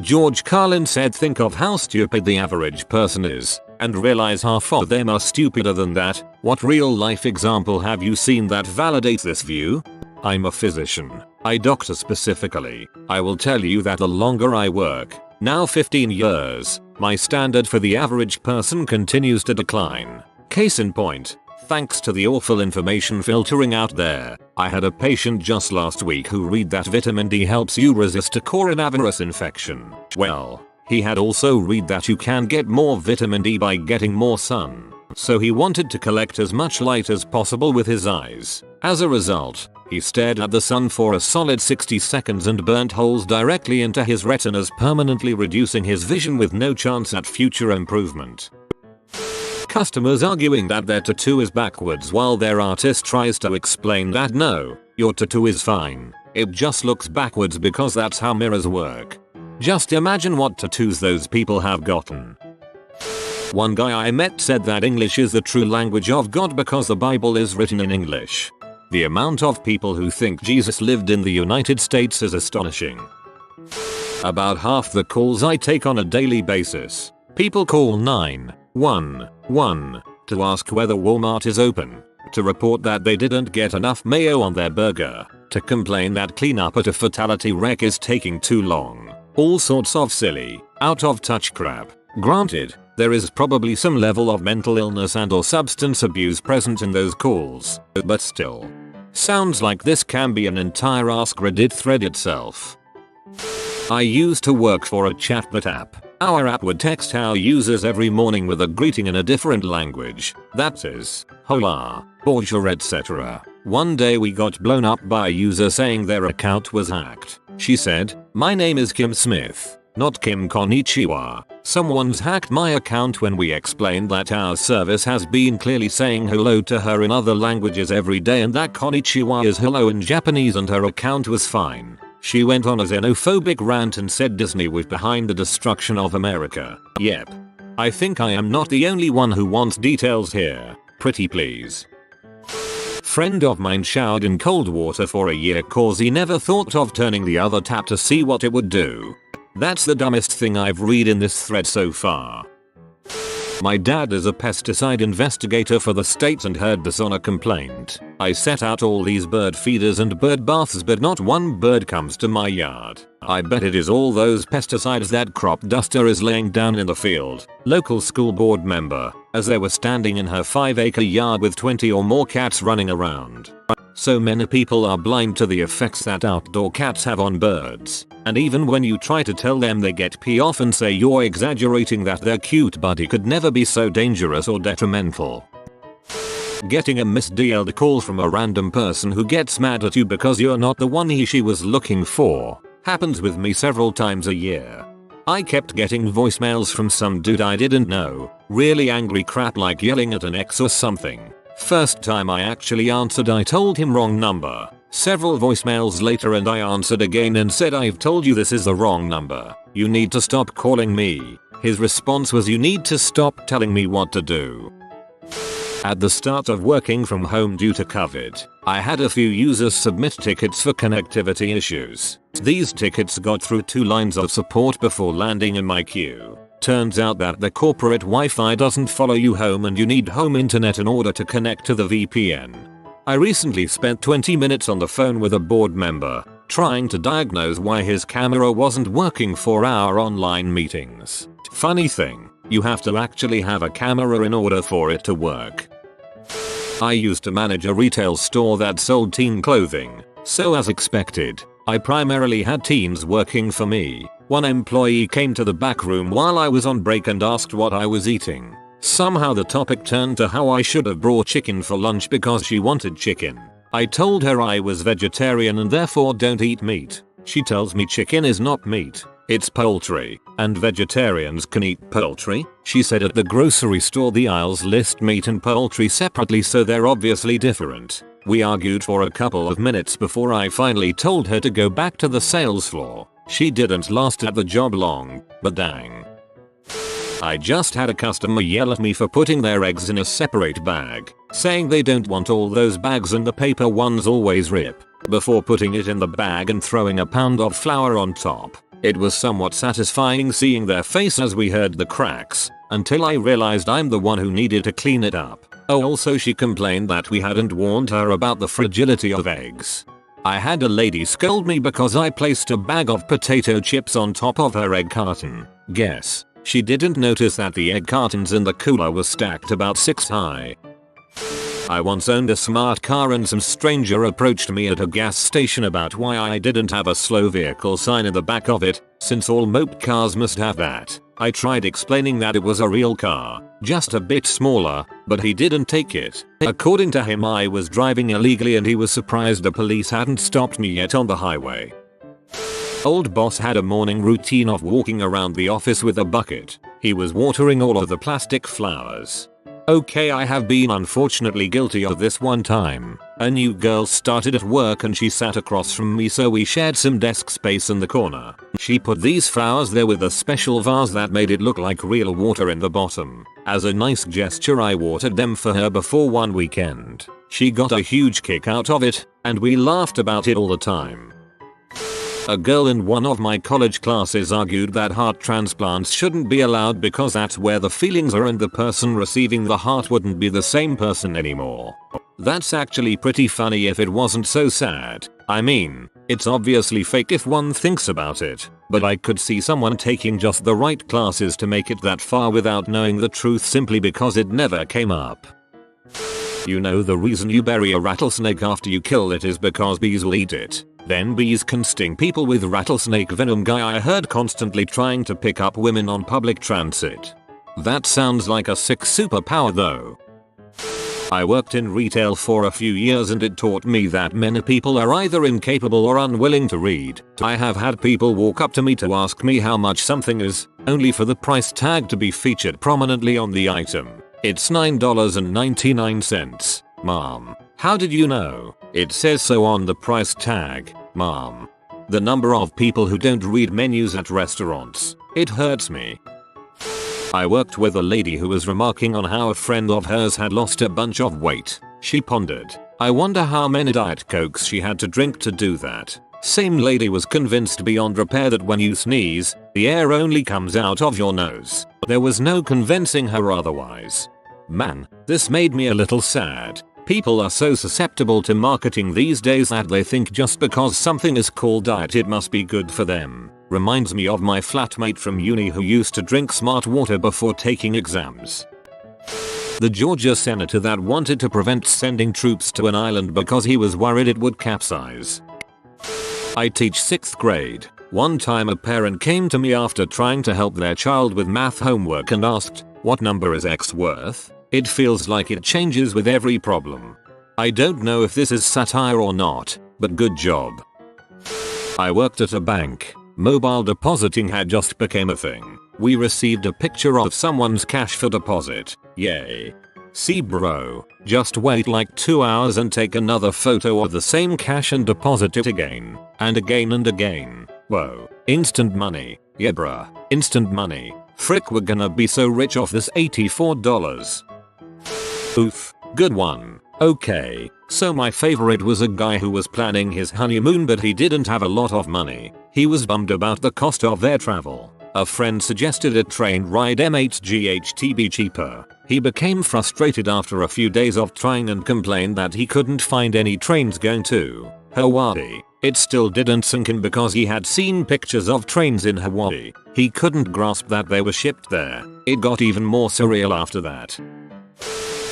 George Carlin said, think of how stupid the average person is, and realize half of them are stupider than that. What real life example have you seen that validates this view? I'm a physician. I doctor specifically. I will tell you that the longer I work, now 15 years, my standard for the average person continues to decline. Case in point, thanks to the awful information filtering out there. I had a patient just last week who read that vitamin D helps you resist a coronavirus infection. Well, he had also read that you can get more vitamin D by getting more sun. So he wanted to collect as much light as possible with his eyes. As a result, he stared at the sun for a solid 60 seconds and burnt holes directly into his retinas, permanently reducing his vision with no chance at future improvement. Customers arguing that their tattoo is backwards while their artist tries to explain that no, your tattoo is fine. It just looks backwards because that's how mirrors work. Just imagine what tattoos those people have gotten. One guy I met said that English is the true language of God because the Bible is written in English. The amount of people who think Jesus lived in the United States is astonishing. About half the calls I take on a daily basis, people call 911 to ask whether Walmart is open, to report that they didn't get enough mayo on their burger, to complain that cleanup at a fatality wreck is taking too long. All sorts of silly, out of touch crap. Granted, there is probably some level of mental illness and or substance abuse present in those calls, but still. Sounds like this can be an entire Ask Reddit thread itself. I used to work for a chatbot app. Our app would text our users every morning with a greeting in a different language. That is, hola, bonjour, etc. One day we got blown up by a user saying their account was hacked. She said, my name is Kim Smith, not Kim Konnichiwa. Someone's hacked my account. When we explained that our service has been clearly saying hello to her in other languages every day and that konnichiwa is hello in Japanese and her account was fine, she went on a xenophobic rant and said Disney was behind the destruction of America. Yep. I think I am not the only one who wants details here. Pretty please. Friend of mine showered in cold water for a year cause he never thought of turning the other tap to see what it would do. That's the dumbest thing I've read in this thread so far. My dad is a pesticide investigator for the state and heard this on a complaint. I set out all these bird feeders and bird baths but not one bird comes to my yard. I bet it is all those pesticides that crop duster is laying down in the field. Local school board member, as they were standing in her 5-acre yard with 20 or more cats running around. So many people are blind to the effects that outdoor cats have on birds, and even when you try to tell them, they get pee off and say you're exaggerating, that their cute buddy could never be so dangerous or detrimental. Getting a misdialed call from a random person who gets mad at you because you're not the one he/she was looking for happens with me several times a year. I kept getting voicemails from some dude I didn't know, really angry crap like yelling at an ex or something. First time I actually answered, I told him wrong number. Several voicemails later and I answered again and said, I've told you this is the wrong number. You need to stop calling me. His response was, you need to stop telling me what to do. At the start of working from home due to COVID, I had a few users submit tickets for connectivity issues. These tickets got through 2 lines of support before landing in my queue. Turns out that the corporate Wi-Fi doesn't follow you home and you need home internet in order to connect to the VPN. I recently spent 20 minutes on the phone with a board member, trying to diagnose why his camera wasn't working for our online meetings. Funny thing, you have to actually have a camera in order for it to work. I used to manage a retail store that sold teen clothing, so as expected, I primarily had teens working for me. One employee came to the back room while I was on break and asked what I was eating. Somehow the topic turned to how I should have brought chicken for lunch because she wanted chicken. I told her I was vegetarian and therefore don't eat meat. She tells me chicken is not meat, it's poultry, and vegetarians can eat poultry. She said at the grocery store the aisles list meat and poultry separately, so they're obviously different. We argued for a couple of minutes before I finally told her to go back to the sales floor. She didn't last at the job long, but dang. I just had a customer yell at me for putting their eggs in a separate bag, saying they don't want all those bags and the paper ones always rip, before putting it in the bag and throwing a pound of flour on top. It was somewhat satisfying seeing their face as we heard the cracks, until I realized I'm the one who needed to clean it up. Oh, also she complained that we hadn't warned her about the fragility of eggs. I had a lady scold me because I placed a bag of potato chips on top of her egg carton. Guess she didn't notice that the egg cartons in the cooler were stacked about 6 high. I once owned a smart car and some stranger approached me at a gas station about why I didn't have a slow vehicle sign in the back of it, since all moped cars must have that. I tried explaining that it was a real car, just a bit smaller, but he didn't take it. According to him, I was driving illegally and he was surprised the police hadn't stopped me yet on the highway. Old boss had a morning routine of walking around the office with a bucket. He was watering all of the plastic flowers. Okay, I have been unfortunately guilty of this one time. A new girl started at work and she sat across from me, so we shared some desk space in the corner. She put these flowers there with a special vase that made it look like real water in the bottom. As a nice gesture, I watered them for her before one weekend. She got a huge kick out of it, and we laughed about it all the time. A girl in one of my college classes argued that heart transplants shouldn't be allowed because that's where the feelings are and the person receiving the heart wouldn't be the same person anymore. That's actually pretty funny if it wasn't so sad. I mean, it's obviously fake if one thinks about it, but I could see someone taking just the right classes to make it that far without knowing the truth simply because it never came up. You know, the reason you bury a rattlesnake after you kill it is because bees will eat it. Then bees can sting people with rattlesnake venom. Guy I heard constantly trying to pick up women on public transit. That sounds like a sick superpower though. I worked in retail for a few years and it taught me that many people are either incapable or unwilling to read. I have had people walk up to me to ask me how much something is, only for the price tag to be featured prominently on the item. It's $9.99. Mom, how did you know? It says so on the price tag, Mom. The number of people who don't read menus at restaurants. It hurts me. I worked with a lady who was remarking on how a friend of hers had lost a bunch of weight. She pondered, I wonder how many Diet Cokes she had to drink to do that. Same lady was convinced beyond repair that when you sneeze, the air only comes out of your nose. There was no convincing her otherwise. Man, this made me a little sad. People are so susceptible to marketing these days that they think just because something is called diet it must be good for them. Reminds me of my flatmate from uni who used to drink smart water before taking exams. The Georgia senator that wanted to prevent sending troops to an island because he was worried it would capsize. I teach 6th grade. One time a parent came to me after trying to help their child with math homework and asked, what number is X worth? It feels like it changes with every problem. I don't know if this is satire or not, but good job. I worked at a bank. Mobile depositing had just became a thing. We received a picture of someone's cash for deposit. Yay. See bro, just wait like 2 hours and take another photo of the same cash and deposit it again. And again and again. Whoa. Instant money. Yeah bruh. Instant money. Frick, we're gonna be so rich off this $84. Oof, good one. Okay, so my favorite was a guy who was planning his honeymoon but he didn't have a lot of money. He was bummed about the cost of their travel. A friend suggested a train ride MHGH be cheaper. He became frustrated after a few days of trying and complained that he couldn't find any trains going to Hawaii. It still didn't sink in because he had seen pictures of trains in Hawaii. He couldn't grasp that they were shipped there. It got even more surreal after that.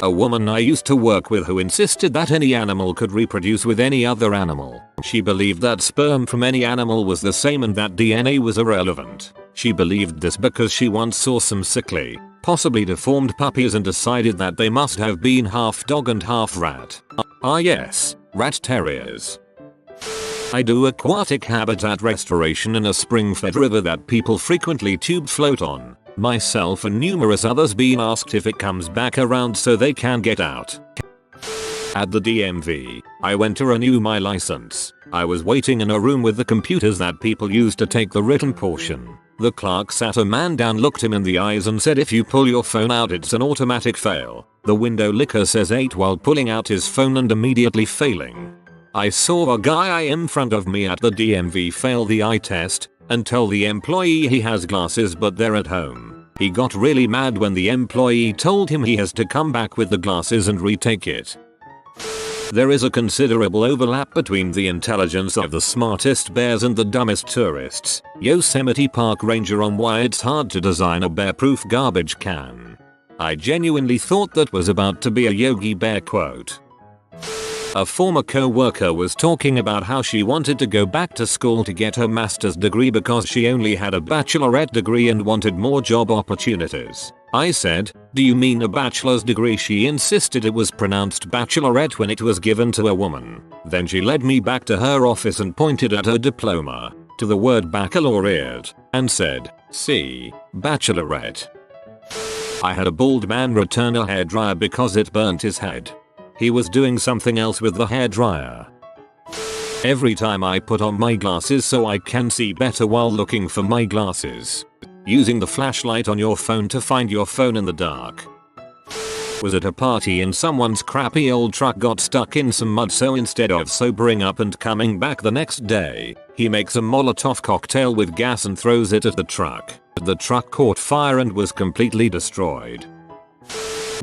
A woman I used to work with who insisted that any animal could reproduce with any other animal. She believed that sperm from any animal was the same and that DNA was irrelevant. She believed this because she once saw some sickly, possibly deformed puppies and decided that they must have been half dog and half rat. Ah yes, rat terriers. I do aquatic habitat restoration in a spring-fed river that people frequently tube float on. Myself and numerous others being asked if it comes back around so they can get out. At the DMV, I went to renew my license. I was waiting in a room with the computers that people use to take the written portion. The clerk sat a man down, looked him in the eyes and said, if you pull your phone out it's an automatic fail. The window licker says 8 while pulling out his phone and immediately failing. I saw a guy in front of me at the DMV fail the eye test, and tell the employee he has glasses but they're at home. He got really mad when the employee told him he has to come back with the glasses and retake it. There is a considerable overlap between the intelligence of the smartest bears and the dumbest tourists. Yosemite Park Ranger on why it's hard to design a bear-proof garbage can. I genuinely thought that was about to be a Yogi Bear quote. A former co-worker was talking about how she wanted to go back to school to get her master's degree because she only had a bachelorette degree and wanted more job opportunities. I said, "Do you mean a bachelor's degree?" She insisted it was pronounced bachelorette when it was given to a woman. Then she led me back to her office and pointed at her diploma, to the word baccalaureate, and said, "See, bachelorette." I had a bald man return a hairdryer because it burnt his head. He was doing something else with the hairdryer. Every time I put on my glasses so I can see better while looking for my glasses. Using the flashlight on your phone to find your phone in the dark. Was at a party and someone's crappy old truck got stuck in some mud, so instead of sobering up and coming back the next day, he makes a Molotov cocktail with gas and throws it at the truck. The truck caught fire and was completely destroyed.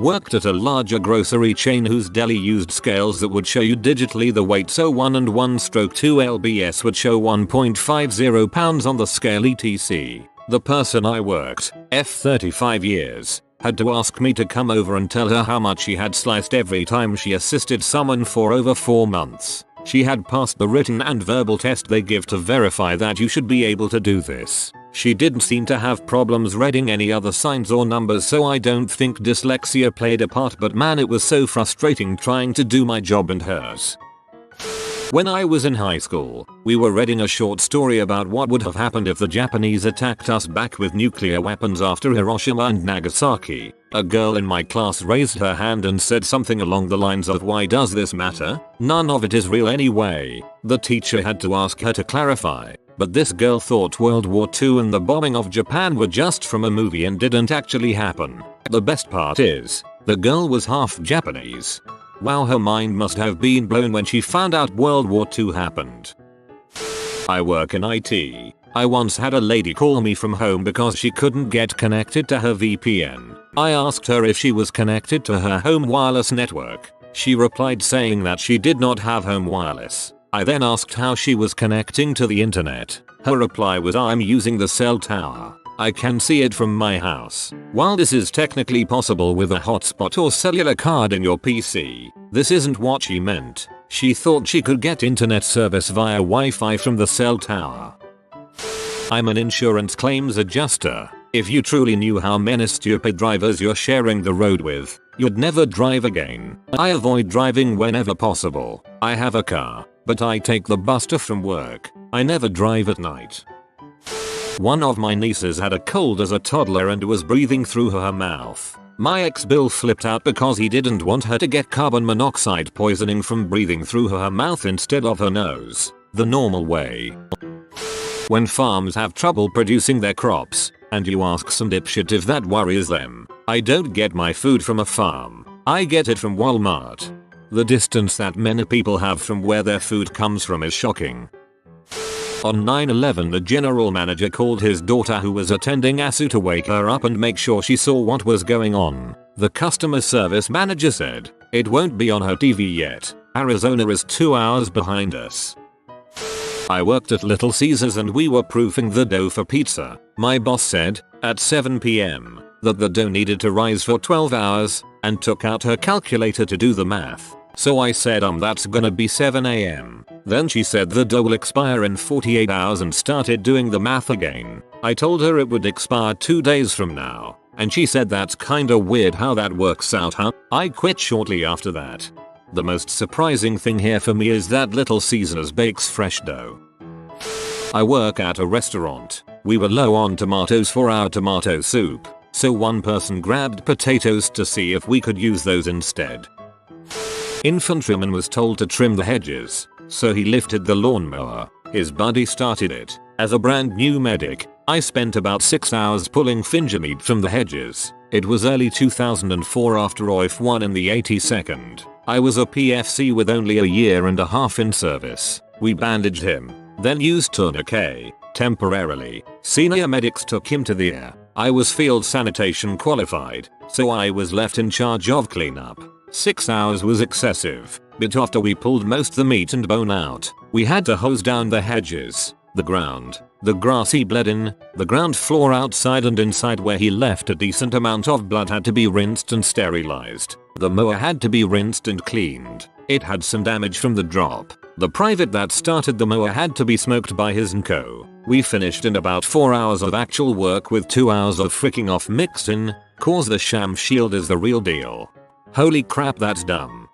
Worked at a larger grocery chain whose deli used scales that would show you digitally the weight, so 1 and 1/2 lbs would show 1.50 pounds on the scale etc. The person I worked, 35 years, had to ask me to come over and tell her how much she had sliced every time she assisted someone for over 4 months. She had passed the written and verbal test they give to verify that you should be able to do this. She didn't seem to have problems reading any other signs or numbers, so I don't think dyslexia played a part, but man, it was so frustrating trying to do my job and hers. When I was in high school, we were reading a short story about what would have happened if the Japanese attacked us back with nuclear weapons after Hiroshima and Nagasaki. A girl in my class raised her hand and said something along the lines of, "Why does this matter? None of it is real anyway." The teacher had to ask her to clarify, but this girl thought World War II and the bombing of Japan were just from a movie and didn't actually happen. The best part is, the girl was half Japanese. Wow, her mind must have been blown when she found out World War II happened. I work in IT. I once had a lady call me from home because she couldn't get connected to her VPN. I asked her if she was connected to her home wireless network. She replied saying that she did not have home wireless. I then asked how she was connecting to the internet. Her reply was, "I'm using the cell tower. I can see it from my house." While this is technically possible with a hotspot or cellular card in your PC, this isn't what she meant. She thought she could get internet service via Wi-Fi from the cell tower. I'm an insurance claims adjuster. If you truly knew how many stupid drivers you're sharing the road with, you'd never drive again. I avoid driving whenever possible. I have a car, but I take the bus to from work. I never drive at night. One of my nieces had a cold as a toddler and was breathing through her mouth. My ex-Bill flipped out because he didn't want her to get carbon monoxide poisoning from breathing through her mouth instead of her nose, the normal way. When farms have trouble producing their crops, and you ask some dipshit if that worries them, I don't get my food from a farm. I get it from Walmart. The distance that many people have from where their food comes from is shocking. On 9/11, the general manager called his daughter who was attending ASU to wake her up and make sure she saw what was going on. The customer service manager said, "It won't be on her TV yet. Arizona is 2 hours behind us." I worked at Little Caesars and we were proofing the dough for pizza. My boss said, at 7 p.m, that the dough needed to rise for 12 hours, and took out her calculator to do the math. So I said, that's gonna be 7 a.m. Then she said the dough will expire in 48 hours and started doing the math again. I told her it would expire 2 days from now, and she said that's kinda weird how that works out, huh? I quit shortly after that. The most surprising thing here for me is that Little Caesars bakes fresh dough. I work at a restaurant. We were low on tomatoes for our tomato soup, so one person grabbed potatoes to see if we could use those instead. Infantryman was told to trim the hedges, so he lifted the lawnmower. His buddy started it. As a brand new medic, I spent about 6 hours pulling finger meat from the hedges. It was early 2004 after OIF 1 in the 82nd. I was a PFC with only a year and a half in service. We bandaged him, then used tourniquet, Temporarily, senior medics took him to the ER. I was field sanitation qualified, so I was left in charge of cleanup. 6 hours was excessive, but after we pulled most the meat and bone out, we had to hose down the hedges, the ground, the grass he bled in, the ground floor outside and inside where he left a decent amount of blood had to be rinsed and sterilized. The mower had to be rinsed and cleaned. It had some damage from the drop. The private that started the mower had to be smoked by his NCO. We finished in about 4 hours of actual work with 2 hours of freaking off mixed in, cause the sham shield is the real deal. Holy crap, that's dumb.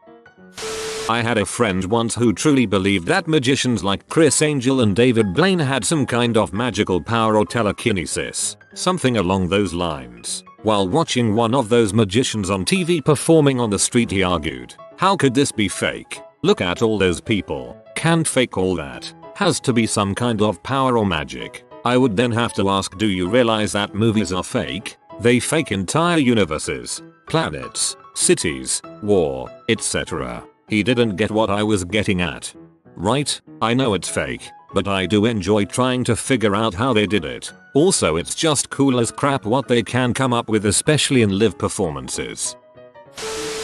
I had a friend once who truly believed that magicians like Chris Angel and David Blaine had some kind of magical power or telekinesis, something along those lines. While watching one of those magicians on TV performing on the street, he argued, "How could this be fake? Look at all those people. Can't fake all that. Has to be some kind of power or magic." I would then have to ask, do you realize that movies are fake? They fake entire universes, planets, cities, war, etc. He didn't get what I was getting at. Right, I know it's fake, but I do enjoy trying to figure out how they did it. Also, it's just cool as crap what they can come up with, especially in live performances.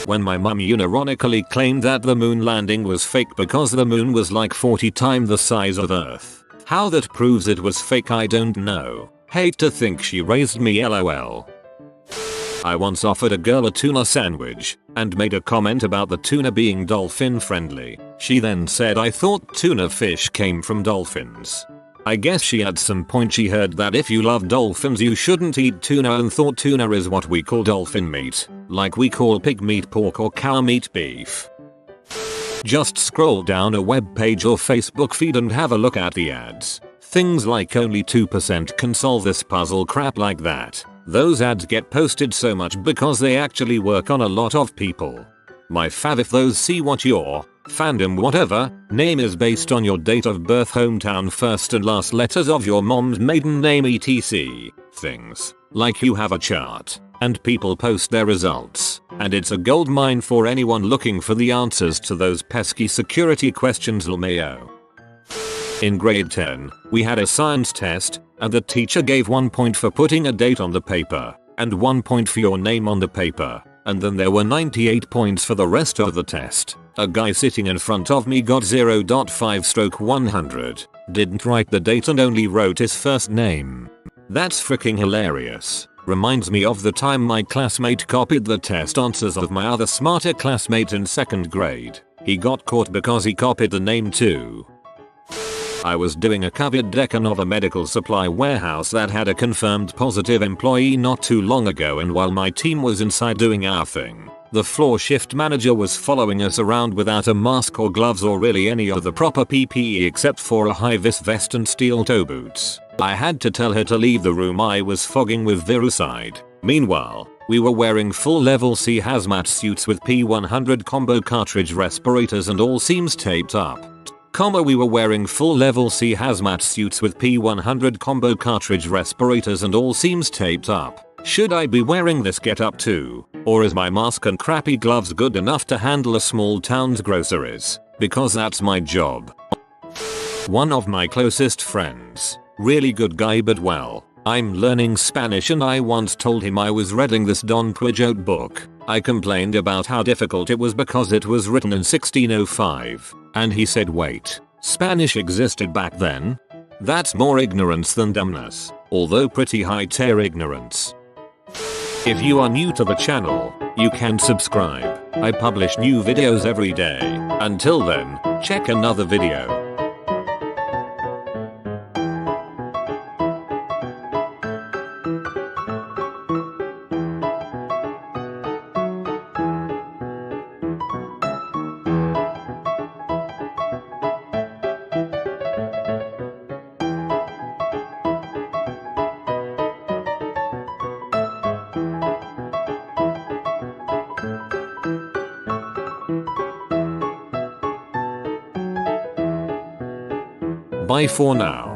When my mum unironically claimed that the moon landing was fake because the moon was like 40 times the size of Earth. How that proves it was fake I don't know. Hate to think she raised me, lol. I once offered a girl a tuna sandwich and made a comment about the tuna being dolphin friendly. She then said I thought tuna fish came from dolphins. I guess she had some point. She heard that if you love dolphins you shouldn't eat tuna and thought tuna is what we call dolphin meat, like we call pig meat pork or cow meat beef. Just scroll down a web page or Facebook feed and have a look at the ads. Things like only 2% can solve this puzzle, crap like that. Those ads get posted so much because they actually work on a lot of people. My fav, if those see what your fandom whatever name is based on your date of birth, hometown, first and last letters of your mom's maiden name, etc. Things like you have a chart and people post their results, and it's a goldmine for anyone looking for the answers to those pesky security questions, lmayo. In grade 10, we had a science test, and the teacher gave 1 point for putting a date on the paper, and 1 point for your name on the paper, and then there were 98 points for the rest of the test. A guy sitting in front of me got 0.5/100, didn't write the date and only wrote his first name. That's freaking hilarious. Reminds me of the time my classmate copied the test answers of my other smarter classmate in 2nd grade. He got caught because he copied the name too. I was doing a covered decan of a medical supply warehouse that had a confirmed positive employee not too long ago, and while my team was inside doing our thing, the floor shift manager was following us around without a mask or gloves or really any of the proper PPE except for a high-vis vest and steel toe boots. I had to tell her to leave the room. I was fogging with virucide. Meanwhile, we were wearing full level C hazmat suits with P100 combo cartridge respirators and all seams taped up. We were wearing full level C hazmat suits with P100 combo cartridge respirators and all seams taped up. Should I be wearing this getup too? Or is my mask and crappy gloves good enough to handle a small town's groceries? Because that's my job. One of my closest friends, really good guy but well, I'm learning Spanish, and I once told him I was reading this Don Quixote book. I complained about how difficult it was because it was written in 1605. And he said, wait, Spanish existed back then? That's more ignorance than dumbness, although pretty high tier ignorance. If you are new to the channel, you can subscribe. I publish new videos every day. Until then, check another video. Bye for now.